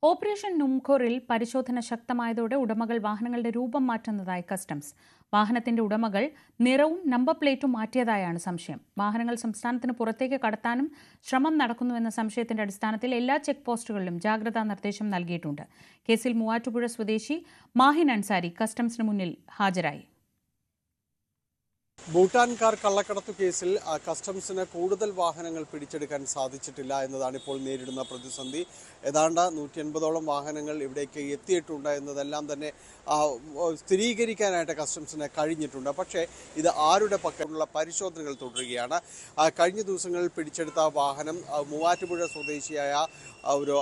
Operation നുംഖോറിൽ പരിശോധന ശക്തമായതോടെ ഉടമകൾ വാഹനങ്ങളുടെ രൂപം മാറ്റുന്നതായി കസ്റ്റംസ്. വാഹനത്തിന്റെ ഉടമകൾ നിറവും നമ്പർ പ്ലേറ്റും മാറ്റിയതായാണ് സംശയം. വാഹനങ്ങൾ സംസ്ഥാനത്തിന് പുറത്തേക്ക് കടത്താനും ശ്രമം നടക്കുന്നുവെന്ന സംശയത്തിന്റെ അടിസ്ഥാനത്തിൽ എല്ലാ ചെക്ക് പോസ്റ്റുകളിലും ജാഗ്രതാ നിർദ്ദേശം നൽകിയിട്ടുണ്ട്. കേസിൽ മൂവാറ്റുപുഴ സ്വദേശി മാഹിൻ അൻസാരി കസ്റ്റംസിന് മുന്നിൽ ഹാജരായി. ഭൂട്ടാൻകാർ കള്ളക്കടത്തു കേസിൽ കസ്റ്റംസിന് കൂടുതൽ വാഹനങ്ങൾ പിടിച്ചെടുക്കാൻ സാധിച്ചിട്ടില്ല എന്നതാണ് ഇപ്പോൾ നേരിടുന്ന പ്രതിസന്ധി. ഏതാണ്ട് 180ഓളം വാഹനങ്ങൾ ഇവിടേക്ക് എത്തിയിട്ടുണ്ട് എന്നതെല്ലാം തന്നെ സ്ഥിരീകരിക്കാനായിട്ട് കസ്റ്റംസിന് കഴിഞ്ഞിട്ടുണ്ട്. പക്ഷേ ഇത് ആരുടെ പക്കലുള്ള പരിശോധനകൾ തുടരുകയാണ്. കഴിഞ്ഞ ദിവസങ്ങളിൽ പിടിച്ചെടുത്ത വാഹനം മൂവാറ്റുപുഴ സ്വദേശിയായ ഒരു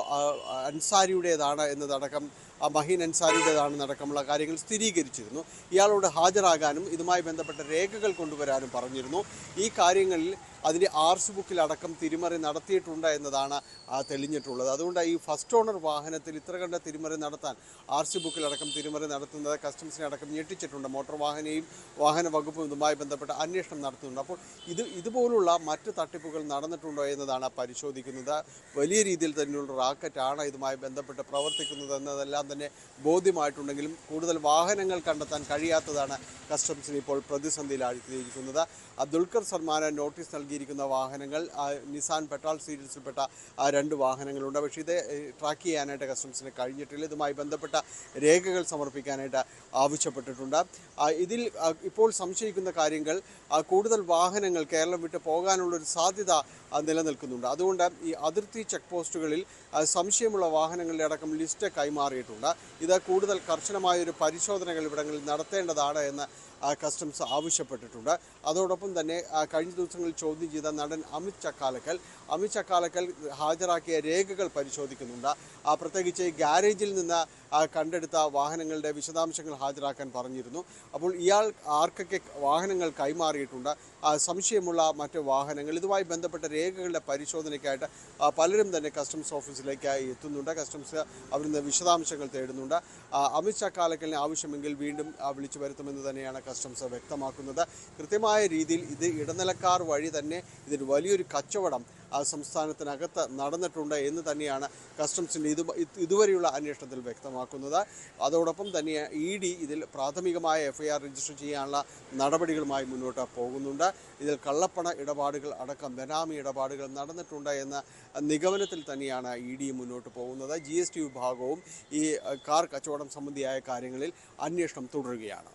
അൻസാരിയുടേതാണ് എന്നതടക്കം മഹീൻ അൻസാരിയുടേതാണെന്നടക്കമുള്ള കാര്യങ്ങൾ സ്ഥിരീകരിച്ചിരുന്നു. ഇയാളോട് ഹാജരാകാനും ഇതുമായി ബന്ധപ്പെട്ട രേഖകൾ കൊണ്ടുവരാനും പറഞ്ഞിരുന്നു. ഈ കാര്യങ്ങളിൽ അതിൻ്റെ ആർസി ബുക്കിലടക്കം തിരിമറി നടത്തിയിട്ടുണ്ട് എന്നതാണ് തെളിഞ്ഞിട്ടുള്ളത്. അതുകൊണ്ട് ഈ ഫസ്റ്റ് ഓണർ വാഹനത്തിൽ ഇത്ര കണ്ട തിരിമറി നടത്താൻ ആർസി ബുക്കിലടക്കം തിരിമറി നടത്തുന്നത് കസ്റ്റംസിനെ അടക്കം ഞെട്ടിച്ചിട്ടുണ്ട്. മോട്ടോർ വാഹന വകുപ്പും ഇതുമായി ബന്ധപ്പെട്ട അന്വേഷണം നടത്തുന്നുണ്ട്. അപ്പോൾ ഇതുപോലുള്ള മറ്റ് തട്ടിപ്പുകൾ നടന്നിട്ടുണ്ടോ എന്നതാണ് പരിശോധിക്കുന്നത്. വലിയ രീതിയിൽ തന്നെയുള്ള റാക്കറ്റാണ് ഇതുമായി ബന്ധപ്പെട്ട് പ്രവർത്തിക്കുന്നത് എന്നതെല്ലാം തന്നെ ബോധ്യമായിട്ടുണ്ടെങ്കിലും കൂടുതൽ വാഹനങ്ങൾ കണ്ടെത്താൻ കഴിയാത്തതാണ് കസ്റ്റംസിന് ഇപ്പോൾ പ്രതിസന്ധിയിലായിരിക്കുന്നത്. ദുൽഖർ സൽമാന് നോട്ടീസ് നൽകിയിരിക്കുന്ന വാഹനങ്ങൾ നിസാൻ പെട്രോൾ സീരീസിൽപ്പെട്ട 2 വാഹനങ്ങളുണ്ട്. പക്ഷേ ഇത് ട്രാക്ക് ചെയ്യാനായിട്ട് കസ്റ്റംസിന് കഴിഞ്ഞിട്ടില്ല. ഇതുമായി ബന്ധപ്പെട്ട രേഖകൾ സമർപ്പിക്കാനായിട്ട് ആവശ്യപ്പെട്ടിട്ടുണ്ട്. ഇതിൽ ഇപ്പോൾ സംശയിക്കുന്ന കാര്യങ്ങൾ കൂടുതൽ വാഹനങ്ങൾ കേരളം വിട്ട് പോകാനുള്ളൊരു സാധ്യത നിലനിൽക്കുന്നുണ്ട്. അതുകൊണ്ട് ഈ അതിർത്തി ചെക്ക് പോസ്റ്റുകളിൽ സംശയമുള്ള വാഹനങ്ങളുടെ അടക്കം ലിസ്റ്റ് കൈമാറിയിട്ടുണ്ട്. ഇത് കൂടുതൽ കർശനമായൊരു പരിശോധനകൾ ഇവിടങ്ങളിൽ നടത്തേണ്ടതാണ് എന്ന് കസ്റ്റംസ് ആവശ്യപ്പെട്ടിട്ടുണ്ട്. അതോടൊപ്പം തന്നെ കഴിഞ്ഞ ദിവസങ്ങളിൽ ചോദ്യം ചെയ്ത നടൻ അമിത് ചക്കാലക്കൽ ഹാജരാക്കിയ രേഖകൾ പരിശോധിക്കുന്നുണ്ട്. പ്രത്യേകിച്ച് ഗാരേജിൽ നിന്ന് കണ്ടെടുത്ത വാഹനങ്ങളുടെ വിശദാംശങ്ങൾ ഹാജരാക്കാൻ പറഞ്ഞിരുന്നു. അപ്പോൾ ഇയാൾ ആർക്കൊക്കെ വാഹനങ്ങൾ കൈമാറിയിട്ടുണ്ട്, സംശയമുള്ള മറ്റ് വാഹനങ്ങൾ, ഇതുമായി ബന്ധപ്പെട്ട രേഖകളുടെ പരിശോധനയ്ക്കായിട്ട് പലരും തന്നെ കസ്റ്റംസ് ഓഫീസിലേക്ക് എത്തുന്നുണ്ട്. കസ്റ്റംസ് അവരിൽ നിന്ന് വിശദാംശങ്ങൾ തേടുന്നുണ്ട്. അമിത് ചക്കാലക്കലിന് ആവശ്യമെങ്കിൽ വീണ്ടും വിളിച്ചു വരുത്തുമെന്ന് തന്നെയാണ് കസ്റ്റംസ് വ്യക്തമാക്കുന്നത്. കൃത്യമായ രീതിയിൽ ഇത് ഇടനിലക്കാർ വഴി തന്നെ ഇതിന് വലിയൊരു കച്ചവടം സംസ്ഥാനത്തിനകത്ത് നടന്നിട്ടുണ്ട് എന്ന് തന്നെയാണ് കസ്റ്റംസിൻ്റെ ഇതുവരെയുള്ള അന്വേഷണത്തിൽ വ്യക്തമാക്കുന്നത്. അതോടൊപ്പം തന്നെ ED ഇതിൽ പ്രാഥമികമായ FIR രജിസ്റ്റർ ചെയ്യാനുള്ള നടപടികളുമായി മുന്നോട്ട് പോകുന്നുണ്ട്. ഇതിൽ കള്ളപ്പണ ഇടപാടുകൾ അടക്കം ബനാമി ഇടപാടുകൾ നടന്നിട്ടുണ്ട് എന്ന നിഗമനത്തിൽ തന്നെയാണ് ED മുന്നോട്ട് പോകുന്നത്. GST വിഭാഗവും ഈ കാർ കച്ചവടം സംബന്ധിയായ കാര്യങ്ങളിൽ അന്വേഷണം തുടരുകയാണ്.